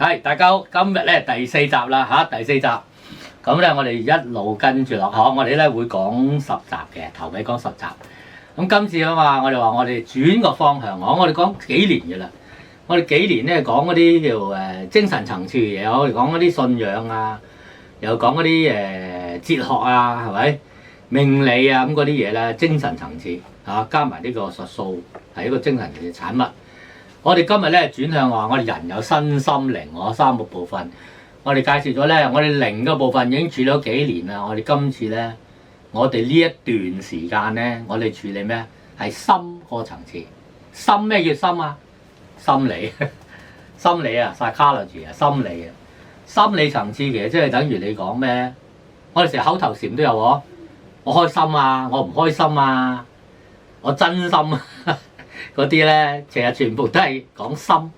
係大家好，今日咧第四集啦嚇，第四集。咁咧我哋一路跟住落，我哋咧會講10集嘅，頭尾講10集。咁今次啊嘛，我哋話我哋轉個方向，我哋講幾年嘅啦。我哋幾年咧講嗰啲叫精神層次嘅嘢，我哋講嗰啲信仰啊，又講嗰啲哲學啊，係咪命理啊咁嗰啲嘢咧？精神層次嚇，加埋呢個術數係一個精神嘅產物。我哋今日咧轉向話，我哋人有身心靈3個部分。我哋介紹咗咧，我哋靈嘅部分已經處理咗幾年啦。我哋今次咧，我哋呢一段時間咧，我哋處理咩？係心個層次。心咩叫心啊？心理，心理啊 psychology 啊，心理啊。心理層次其實即係等於你講咩？我哋成日口頭禪都有喎。我開心啊，我唔開心啊，我真心啊。嗰啲咧，其實全部都係講心，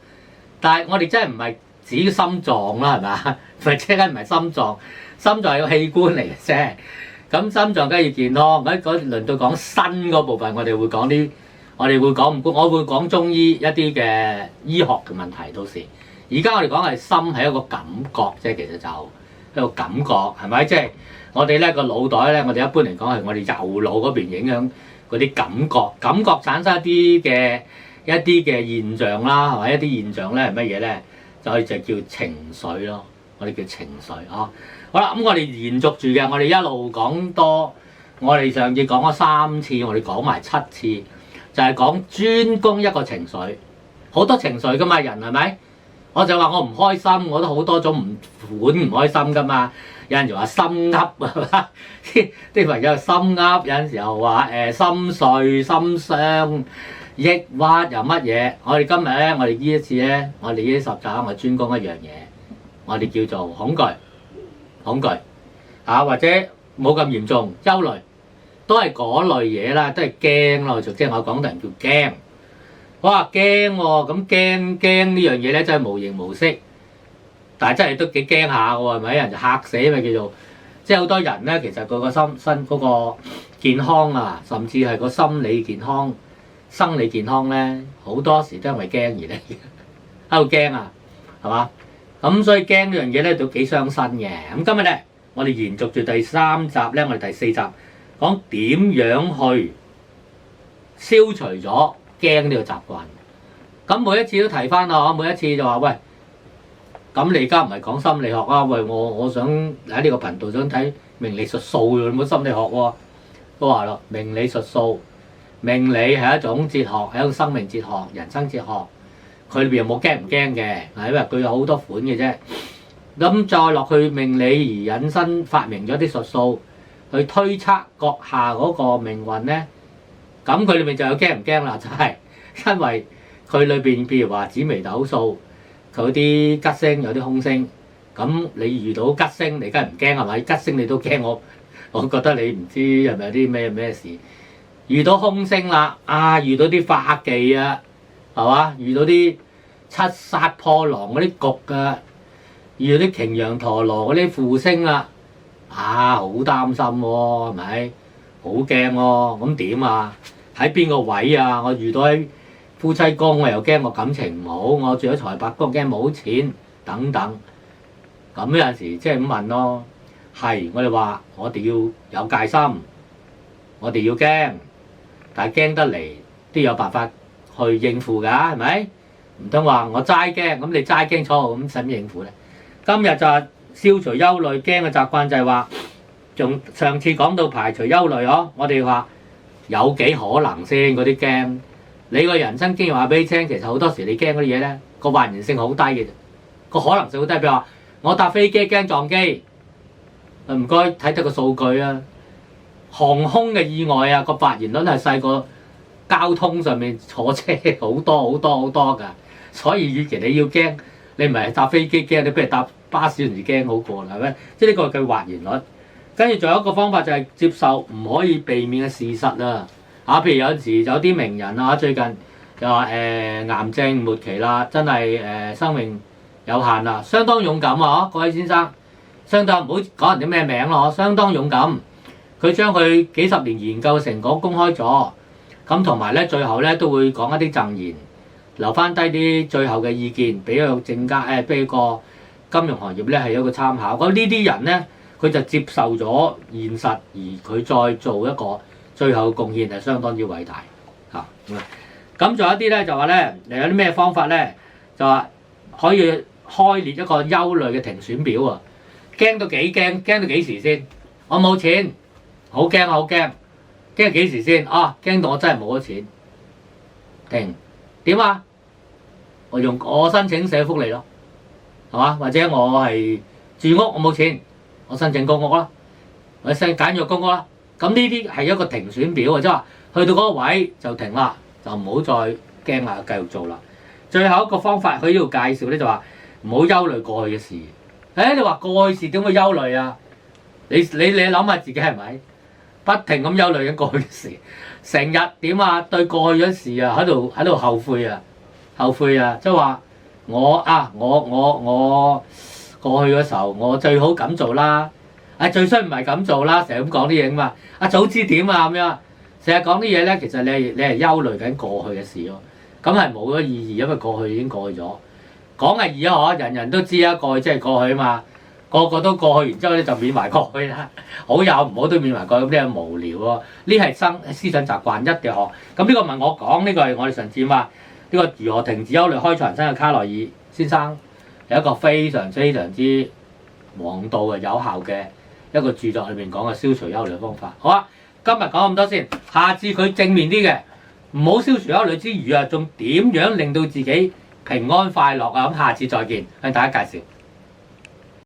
但係我哋真係唔係指心臟啦，係咪？唔係即係唔係心臟，心臟係個器官嚟嘅啫。咁心臟梗係要健康。咁輪到講身嗰部分，我哋會講啲，我哋會講唔，我會講中醫一啲嘅醫學嘅問題。到時，而家我哋講係心係一個感覺啫，其實就一個感覺，係咪？即係我哋咧個腦袋咧，我哋一般嚟講係我哋右腦嗰邊影響。嗰啲感覺產生一啲嘅現象啦，係咪？一啲現象咧係乜嘢咧？就叫情緒咯，我哋叫情緒啊。好啦，咁我哋延續住嘅，我哋一路講多，我哋上次講咗3次，我哋講埋7次，就係講專攻一個情緒，好多情緒噶嘛，人係咪？我就話我唔開心，我都好多種款唔開心噶嘛。有陣時話心噏啊，啲朋友心噏，有陣時候話心碎、心傷、抑鬱又乜嘢。我哋今日咧，我哋呢一次咧，我哋呢10集我專攻一樣嘢，我哋叫做恐懼啊，或者冇咁嚴重，憂慮都係嗰類嘢啦，都係驚咯。就即係我講得人叫驚。哇，驚喎！咁驚呢樣嘢咧，真係無形無色。但係真係都幾驚下喎，係咪？人就嚇死咪叫做，即係好多人咧，其實佢個身嗰個健康啊，甚至係個心理健康、生理健康咧，好多時都係因為驚而嚟嘅，喺度驚啊，係嘛？咁所以驚呢樣嘢咧都幾傷身嘅。咁今日咧，我哋延續住第3集咧，我哋第4集講點樣去消除咗驚呢個習慣。咁每一次都提翻啊，每一次就話喂。咁你而家唔係講心理學啊？喂，我想喺呢個頻道想睇命理術數喎，冇心理學喎。都話咯，命理術數，命理係一種哲學，係一種生命哲學、人生哲學。佢裏邊有冇驚唔驚嘅？係因為佢有好多款嘅啫。咁再落去命理而引申發明咗啲術數去推測閣下嗰個命運咧。咁佢裏邊就有驚唔驚啦？就係因為佢裏邊譬如話紫微斗數。佢有啲吉星，有啲凶星。咁你遇到吉星，你梗係唔驚係咪？吉星你都驚，我覺得你唔知係咪有啲咩事。遇到凶星啦，遇到啲化忌啊，係嘛？遇到啲七殺破狼嗰啲局啊，遇到啲擎羊陀羅嗰啲負星啦，好擔心喎，係咪？好驚喎，咁點啊？喺邊個位啊？我遇到喺夫妻宮，我又驚我感情唔好，我住咗財帛宮驚冇錢等等，咁有陣時即係咁問咯。係我哋話我哋要有戒心，我哋要驚，但係驚得嚟都有辦法去應付㗎，係咪？唔通話我齋驚，咁你齋驚錯，咁使咩應付咧？今日就係消除憂慮驚嘅習慣，就係話，仲上次講到排除憂慮呵，我哋話有幾可能先嗰啲驚。你個人生經驗話俾你聽，其實好多時你驚嗰啲嘢咧，個還原性好低嘅，個可能性好低。譬如話，我搭飛機驚撞機，唔該睇得個數據啊。航空嘅意外啊，個發現率係細過交通上面坐車好多㗎。所以與其你要驚，你唔係搭飛機驚，你不如搭巴士同時驚好過啦，係咪？即係呢個係佢還原率。跟住仲有一個方法就係接受唔可以避免嘅事實啊。譬如有時有啲名人啊，最近就話癌症末期啦，真係生命有限啦，相當勇敢啊！各位先生，相當唔好講人哋咩名咯，相當勇敢。佢將佢幾十年研究嘅成果公開咗，咁同埋咧最後咧都會講一啲贈言，留翻低啲最後嘅意見，俾個證監俾個金融行業咧係一個參考。咁呢啲人咧，佢就接受咗現實，而佢再做一個最後嘅貢獻係相當之偉大嚇。咁仲有一啲咧就話咧，有啲咩方法咧？就話可以開列一個憂慮嘅停損表啊！驚到幾驚？驚到幾時先？我冇錢，好驚好驚！驚到幾時先？啊！驚到我真係冇咗錢，停點啊？我申請社福利咯，係嘛？或者我係住屋，我冇錢，我申請公屋啦，或者簡約公屋啦。咁呢啲係一個停損表啊，即係話去到嗰個位就停啦，就唔好再驚啦，繼續做啦。最後一個方法佢呢度介紹咧就話唔好憂慮過去嘅事。你話過去事點會憂慮啊？你諗下自己係咪不停咁憂慮緊過去嘅事？成日點啊？對過去嘅事啊，喺度後悔啊！即係話我過去嘅時候我最好咁做啦，最衰唔係咁做啦，成日咁講啲嘢啊嘛，早知點啊咁樣，成日講啲嘢咧，其實你係憂慮緊過去嘅事咯，咁係冇咗意義，因為過去已經過去咗，講係易啊，人人都知啊，過去即係過去啊嘛，個個都過去，然之後咧就緬懷過去啦，好有唔好都緬懷過去，咁呢係無聊咯，呢係思想習慣一定要學，咁呢個唔係我講，呢個係我哋上次嘛。呢個如何停止憂慮開創人生嘅卡內爾先生係一個非常之王道嘅有效嘅一個著作裏面講嘅消除憂慮嘅方法。好啊，今日講咁多先，下次佢正面啲嘅，唔好消除憂慮之餘啊，仲點樣令到自己平安快樂啊？咁下次再見，向大家介紹。